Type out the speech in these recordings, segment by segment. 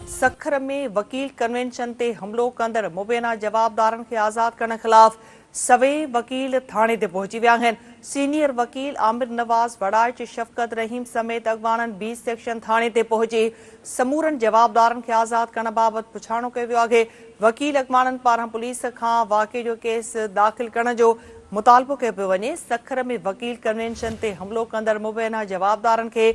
सखर में वकील कन्वेंशन ते हमलो कंदड़ मुबैना जवाबदारन खे आज़ाद करण खिलाफ सवे वकील थाणे ते पहुची विया आहिनि। सीनियर वकील आमिर नवाज़ वड़ाइच शफ़क़त रहीम समेत अॻवाननि 20 सेक्शन थाणे ते पहुची समूरनि जवाबदारन खे आज़ाद करण बाबति पुछाणो कयो वियो आहे। वकील अॻवाननि पारां पुलिस खां वाक़े जो केस दाख़िल करण जो मुतालबो कयो पियो वञे। सखर में वकील कन्वेंशन ते हमलो कंदड़ मुबैना जवाबदारन खे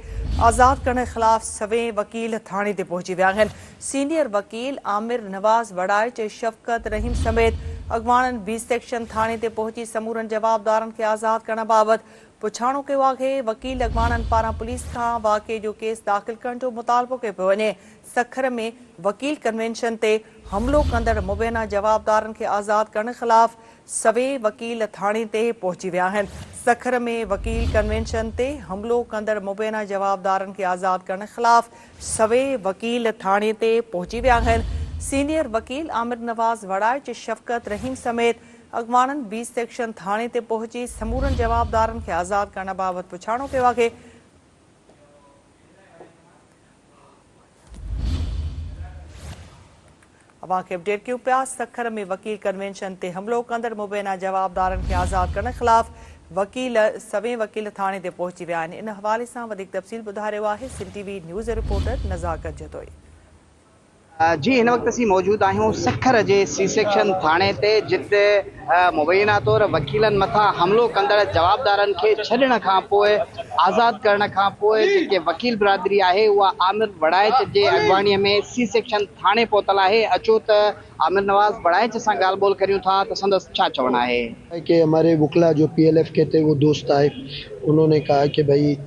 आज़ाद करण खिलाफ सवे वकील थाणे ते पहुची विया आहिनि। सीनियर वकील आमिर नवाज़ वड़ाइच शफ़क़त रहीम समेत अॻवाननि 20 सेक्शन थाणे ते पहुची समूरनि जवाबदारन खे आज़ाद करण बाबति पुछाणो कयो आहे। वकील अॻवाननि पारां पुलिस खां वाक़े जो केस दाख़िल करण जो मुतालबो कयो पियो वञे। सखर में वकील कन्वेंशन ते हमलो कंदड़ मुबैना जवाबदारन खे आज़ाद करण खिलाफ सवे वकील थाणे ते पहुची विया आहिनि। सखर में वकील कन्वेंशन ते हमलो कंदड़ मुबैना जवाबदारन खे आज़ाद करण खिलाफ सवे वकील थाणे ते पहुची विया आहिनि। सीनियर वकील आमिर नवाज़ वड़ाइच शफ़क़त रहीम समेत अॻवाननि 20 सेक्शन थाणे ते पहुची समूरनि जवाबदारन खे आज़ाद करण बाबति पुछाणो कयो आहे। अवां खे अपडेट कयूं पिया। सखर में वकील कन्वेंशन ते हमलो कंदड़ मुबैना जवाबदारन खे आज़ाद करण खिलाफ सवे वकील थाणे ते पहुची विया आहिनि। इन हवाले सां वधीक तफ़सील ॿुधाए रहियो आहे Sindh TV news reporter Nazakat Jatoi. जी हिन वक्त असीं मौजूद आहियूं सखर जे सी सेक्शन थाणे ते जिते मुबैना तौर वकीलन मथां हमलो कंदड़ जवाबदारन खे छॾण खां पोइ आज़ाद करण खां पोइ जेके वकील बिरादरी आहे उहा आमिर वड़ाइच जे अॻवानीअ में सी सेक्शन थाणे पहुतल आहे। अचो त आमिर नवाज़ वड़ाइच सां ॻाल्हि ॿोल करियूं था त संदसि छा चवणु आहे। कि हमारे वकला जो PLF के थे वो दोस्त आए, उन्होंने कहा कि भाई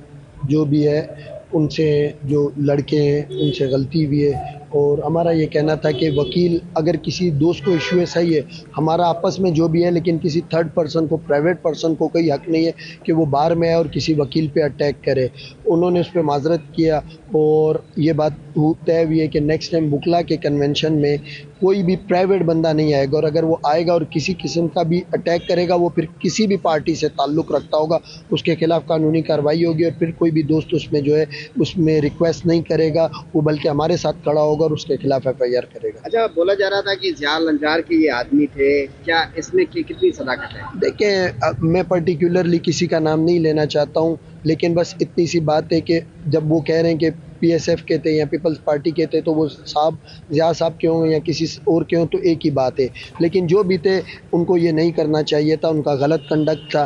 जो भी है उनसे जो लड़के हैं उनसे गलती हुई है और हमारा ये कहना था कि वकील अगर किसी दोस्त को इशू है सही है, हमारा आपस में जो भी है, लेकिन किसी थर्ड पर्सन को प्राइवेट पर्सन को कोई हक नहीं है कि वो बाहर में आए और किसी वकील पे अटैक करे। उन्होंने उस पर माजरत किया और ये बात तय हुई है कि नेक्स्ट टाइम वकला के कन्वेंशन में कोई भी प्राइवेट बंदा नहीं आएगा और अगर वो आएगा और किसी किस्म का भी अटैक करेगा वो फिर किसी भी पार्टी से ताल्लुक़ रखता होगा उसके खिलाफ कानूनी कार्रवाई होगी और फिर कोई भी दोस्त उसमें जो है उसमें रिक्वेस्ट नहीं करेगा, वो बल्कि हमारे साथ खड़ा होगा और उसके खिलाफ FIR करेगा। अच्छा, बोला जा रहा था कि ज़िया लंजार के ये आदमी थे, क्या इसमें कितनी सदाकत है? देखें, मैं पर्टिकुलरली किसी का नाम नहीं लेना चाहता हूँ, लेकिन बस इतनी सी बात है कि जब वो कह रहे हैं कि PSF के थे या पीपल्स पार्टी के थे तो वो साहब ज़िया साहब के हों या किसी और के हों तो एक ही बात है, लेकिन जो भी थे उनको ये नहीं करना चाहिए था, उनका गलत कंडक्ट था।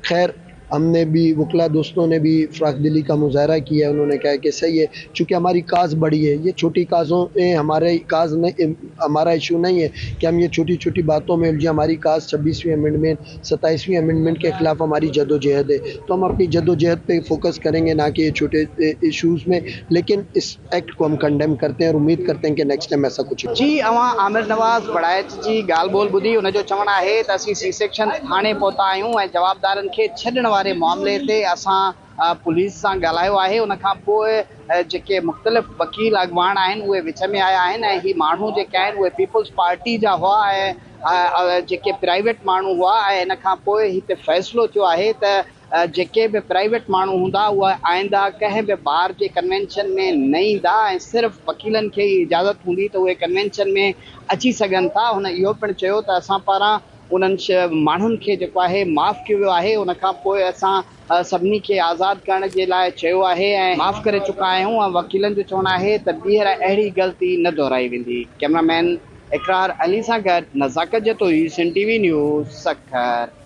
खैर हमने भी वकला दोस्तों ने भी फ़राख दिली का मुजाहरा किया, उन्होंने कहा कि सही है चूँकि हमारी काज बड़ी है, ये छोटी काजों में हमारे काज नहीं, हमारा इशू नहीं है कि हम ये छोटी छोटी बातों में उलझे। हमारी काज 26वीं अमेंडमेंट 27वीं अमेंडमेंट के खिलाफ हमारी जदोजहद है, तो हम अपनी जदोजहद पे फोकस करेंगे ना कि ये छोटे इशूज़ में। लेकिन इस एक्ट को हम कंडेम करते हैं और उम्मीद करते हैं कि नेक्स्ट टाइम ऐसा कुछ। जी अवां आमिर नवाज़ वड़ाइच जी ॻाल्हि ॿोल ॿुधी, उनजो चवणु आहे त असीं सी सेक्शन थाणे पहुता आहियूं ऐं जवाबदारनि खे छॾण वारे मामले ते असां पुलिस सां ॻाल्हायो आहे। उन खां पोइ जेके मुख़्तलिफ़ वकील अॻवान आहिनि उहे विच में आया आहिनि ऐं ही माण्हू जेके आहिनि उहे पीपल्स पार्टी जा हुआ ऐं जेके प्राइवेट माण्हू हुआ ऐं इन खां पोइ हिते फ़ैसिलो थियो आहे त जेके बि प्राइवेट माण्हू हूंदा उहा आईंदा कंहिं बि ॿार जे कन्वेंशन में न ईंदा ऐं सिर्फ़ु वकीलनि खे ई इजाज़त हूंदी त उहे कन्वेंशन में अची सघनि था। हुन इहो पिणु चयो त असां पारां उन्हनि माण्हुनि खे जेको आहे माफ़ कयो वियो आहे। उन खां पोइ असां सभिनी खे आज़ाद करण जे लाइ चयो आहे ऐं माफ़ करे चुका आहियूं ऐं वकीलनि जो चवणु आहे त ॿीहर अहिड़ी ग़लती न दोहराई वेंदी। कैमरामैन इकरार अली सां गॾु नज़ाकत जतोई, सिंध TV न्यूज़, सखर।